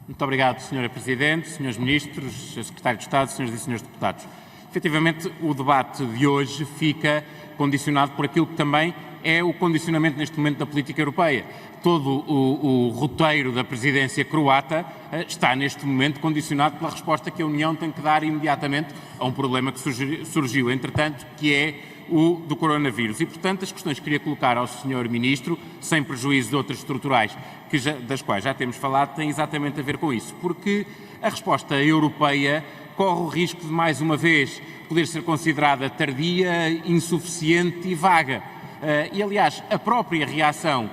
Muito obrigado, Sra. Presidente, Srs. Ministros, Sr. Secretário de Estado, Sras. e Srs. Deputados. Efetivamente, o debate de hoje fica condicionado por aquilo que também é o condicionamento neste momento da política europeia. Todo o roteiro da presidência croata está neste momento condicionado pela resposta que a União tem que dar imediatamente a um problema que surgiu entretanto, que é o do coronavírus. E, portanto, as questões que queria colocar ao Sr. Ministro, sem prejuízo de outras estruturais, das quais já temos falado, têm exatamente a ver com isso. Porque a resposta europeia corre o risco de, mais uma vez, poder ser considerada tardia, insuficiente e vaga. E, aliás, a própria reação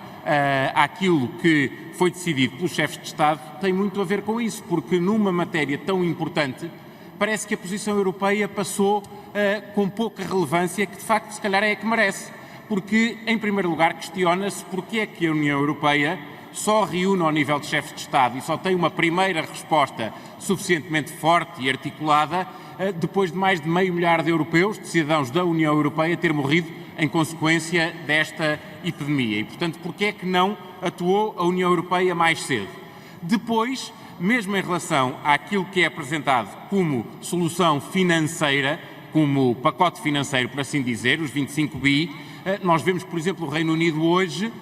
àquilo que foi decidido pelos chefes de Estado tem muito a ver com isso, porque numa matéria tão importante parece que a posição europeia passou com pouca relevância, que de facto se calhar é a que merece. Porque, em primeiro lugar, questiona-se porque é que a União Europeia só reúne ao nível de chefes de Estado e só tem uma primeira resposta suficientemente forte e articulada depois de mais de 500 mil de europeus, de cidadãos da União Europeia, ter morrido em consequência desta epidemia. E, portanto, porque é que não atuou a União Europeia mais cedo? Depois, mesmo em relação àquilo que é apresentado como solução financeira, como pacote financeiro, por assim dizer, os 25 bi, nós vemos, por exemplo, o Reino Unido hoje,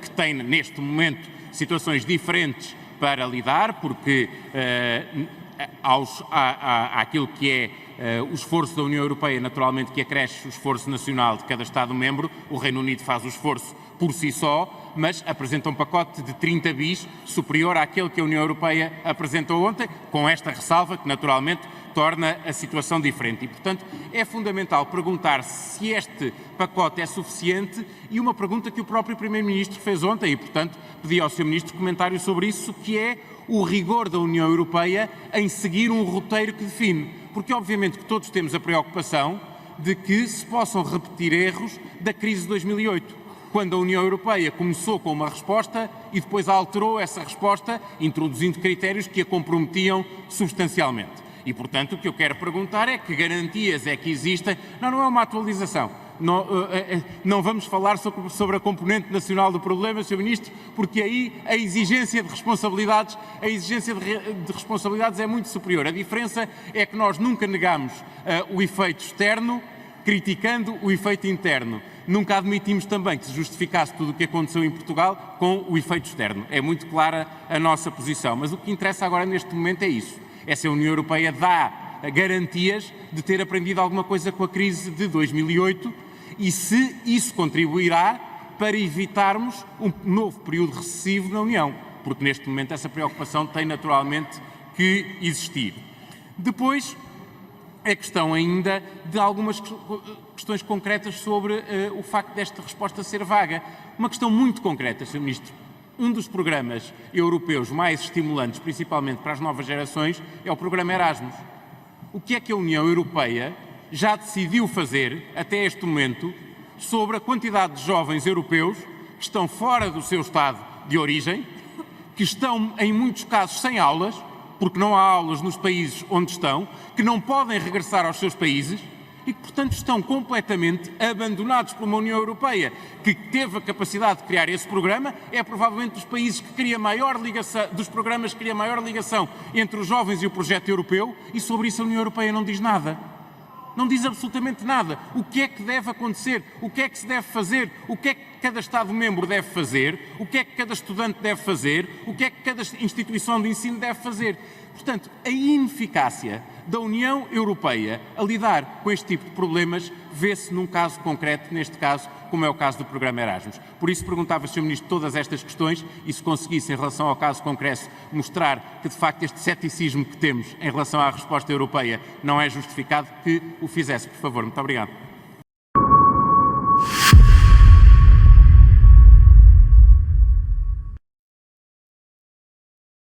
que tem neste momento situações diferentes para lidar, porque àquilo que é o esforço da União Europeia, naturalmente que acresce o esforço nacional de cada Estado-membro, o Reino Unido faz o esforço por si só, mas apresenta um pacote de 30 bis superior àquele que a União Europeia apresentou ontem, com esta ressalva que naturalmente torna a situação diferente. E, portanto, é fundamental perguntar se este pacote é suficiente e uma pergunta que o próprio Primeiro-Ministro fez ontem e, portanto, pedi ao Sr. Ministro comentário sobre isso, que é o rigor da União Europeia em seguir um roteiro que define. Porque, obviamente, que todos temos a preocupação de que se possam repetir erros da crise de 2008, quando a União Europeia começou com uma resposta e depois alterou essa resposta, introduzindo critérios que a comprometiam substancialmente. E, portanto, o que eu quero perguntar é que garantias é que existem. Não é uma atualização. Não vamos falar sobre a componente nacional do problema, Sr. Ministro, porque aí a exigência de responsabilidades é muito superior. A diferença é que nós nunca negamos o efeito externo, criticando o efeito interno. Nunca admitimos também que se justificasse tudo o que aconteceu em Portugal com o efeito externo. É muito clara a nossa posição. Mas o que interessa agora neste momento é isso. Essa União Europeia dá garantias de ter aprendido alguma coisa com a crise de 2008 e se isso contribuirá para evitarmos um novo período recessivo na União, porque neste momento essa preocupação tem naturalmente que existir. Depois, a questão ainda de algumas questões concretas sobre o facto desta resposta ser vaga. Uma questão muito concreta, Sr. Ministro. Um dos programas europeus mais estimulantes, principalmente para as novas gerações, é o programa Erasmus. O que é que a União Europeia já decidiu fazer, até este momento, sobre a quantidade de jovens europeus que estão fora do seu estado de origem, que estão, em muitos casos, sem aulas, porque não há aulas nos países onde estão, que não podem regressar aos seus países e que, portanto, estão completamente abandonados por uma União Europeia que teve a capacidade de criar esse programa, é provavelmente dos países que cria maior ligação, dos programas que cria maior ligação entre os jovens e o projeto europeu, e sobre isso a União Europeia não diz nada. Não diz absolutamente nada. O que é que deve acontecer? O que é que se deve fazer? O que é que cada Estado-membro deve fazer? O que é que cada estudante deve fazer? O que é que cada instituição de ensino deve fazer? Portanto, a ineficácia da União Europeia a lidar com este tipo de problemas vê-se num caso concreto, neste caso, como é o caso do programa Erasmus. Por isso perguntava, Sr. Ministro, todas estas questões e se conseguisse, em relação ao caso concreto, mostrar que, de facto, este ceticismo que temos em relação à resposta europeia não é justificado, que o fizesse, por favor. Muito obrigado.